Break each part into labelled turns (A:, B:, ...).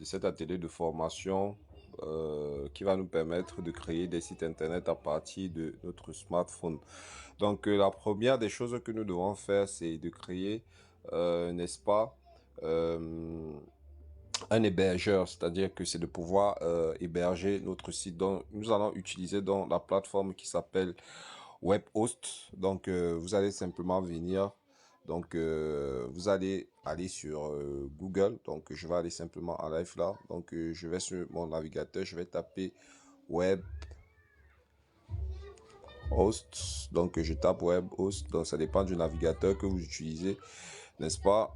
A: cet atelier de formation qui va nous permettre de créer des sites internet à partir de notre smartphone. Donc, la première des choses que nous devons faire, c'est de créer, n'est-ce pas, euh, un hébergeur, c'est-à-dire que c'est de pouvoir héberger notre site. Donc, nous allons utiliser dans la plateforme qui s'appelle WebHost. Donc, vous allez simplement venir. Donc, vous allez aller sur Google. Donc, je vais aller simplement en live là. Donc, je vais sur mon navigateur. Je vais taper WebHost. Donc, je tape WebHost. Donc, ça dépend du navigateur que vous utilisez, n'est-ce pas?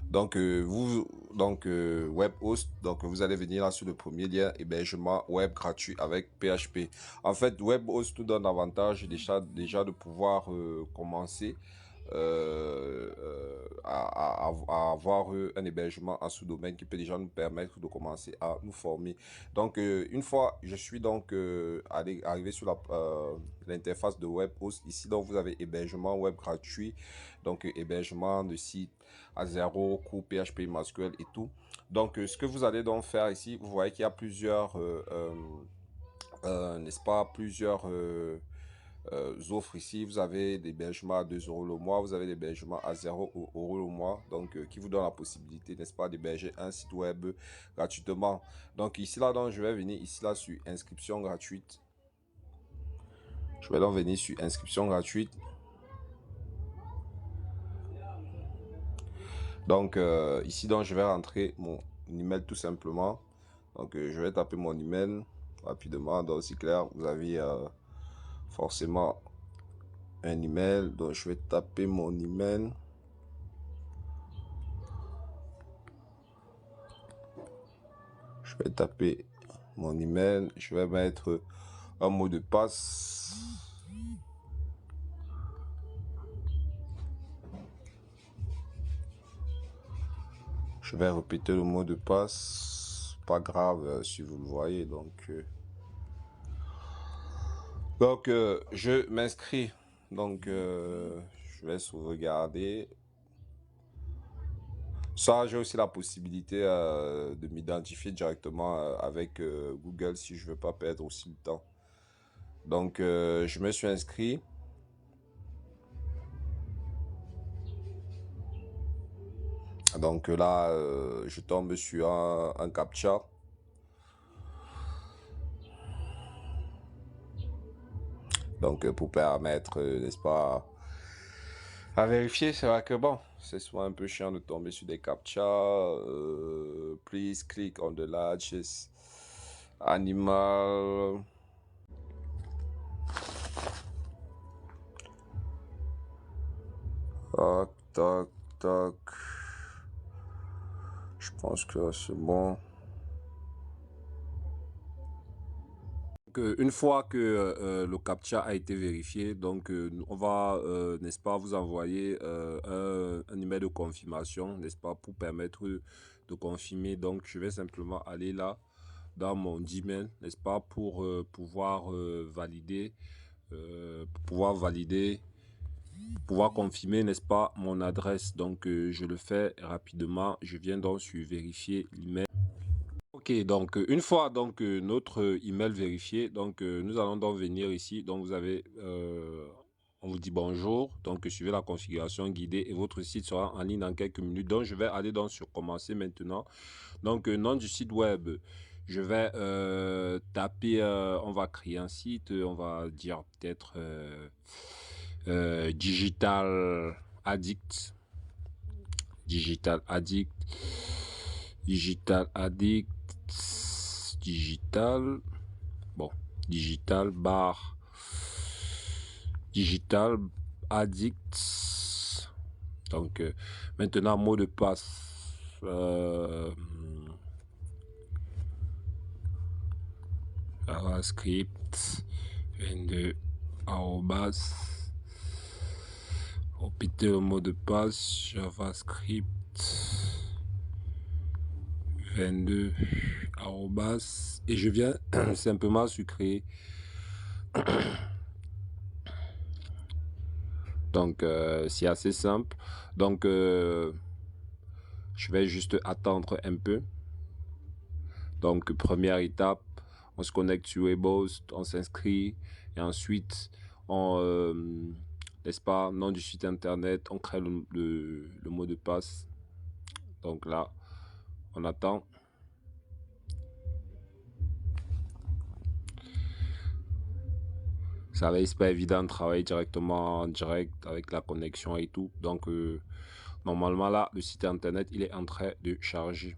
A: Donc, WebHost, donc vous allez venir là sur le premier lien, hébergement web gratuit avec PHP. En fait, WebHost nous donne l'avantage déjà de pouvoir commencer à avoir un hébergement en sous-domaine qui peut déjà nous permettre de commencer à nous former. Donc, une fois je suis donc arrivé sur l'interface de WebHost, ici donc vous avez hébergement web gratuit, donc hébergement de site à zéro, cours PHP, MySQL et tout. Donc, ce que vous allez donc faire ici, vous voyez qu'il y a plusieurs, n'est-ce pas, plusieurs offres ici. Vous avez l'hébergement à 2 euros le mois, vous avez l'hébergement à 0 euros le mois, donc qui vous donne la possibilité, n'est-ce pas, d'héberger un site web gratuitement. Donc ici là, donc je vais venir ici là sur inscription gratuite. Je vais donc venir sur inscription gratuite. Donc ici donc je vais rentrer mon email tout simplement. Donc je vais taper mon email rapidement. Donc c'est clair, vous avez forcément un email. Donc je vais taper mon email. Je vais taper mon email. Je vais mettre un mot de passe. Je vais répéter le mot de passe. Pas grave si vous le voyez. Donc je m'inscris. Donc je vais sauvegarder. Ça, j'ai aussi la possibilité de m'identifier directement avec Google si je veux pas perdre aussi le temps. Donc, je me suis inscrit. Donc là, je tombe sur un CAPTCHA. Donc, pour permettre, n'est-ce pas, à vérifier, c'est vrai que bon, c'est souvent un peu chiant de tomber sur des CAPTCHA. Please click on the largest animal. Tac, tac, tac. Je pense que c'est bon. Une fois que le CAPTCHA a été vérifié, donc on va, n'est-ce pas, vous envoyer un email de confirmation, n'est-ce pas, pour permettre de confirmer. Donc, je vais simplement aller là dans mon Gmail, n'est-ce pas, pour pouvoir valider, pouvoir confirmer, n'est-ce pas, mon adresse. Donc, je le fais rapidement. Je viens donc sur vérifier l'email. Ok, donc une fois donc notre email vérifié, donc nous allons donc venir ici. Donc vous avez, on vous dit bonjour. Donc suivez la configuration guidée et votre site sera en ligne dans quelques minutes. Donc je vais aller donc sur commencer maintenant. Donc nom du site web, je vais taper, on va créer un site, on va dire peut-être Digital Addict, Digital Addict, Digital Addict. Digital, bon, digital bar, digital addict. Donc maintenant mot de passe, JavaScript 22 arrobas, répétez le mot de passe JavaScript 22 arrobas et je viens simplement sur créer. Donc c'est assez simple. Donc je vais juste attendre un peu. Donc, première étape, on se connecte sur Webost, on s'inscrit et ensuite, n'est-ce pas, nom du site internet, on crée le mot de passe. Donc là, on attend. Ça va, c'est pas évident de travailler directement en direct avec la connexion et tout. Donc, normalement, là, le site internet, il est en train de charger.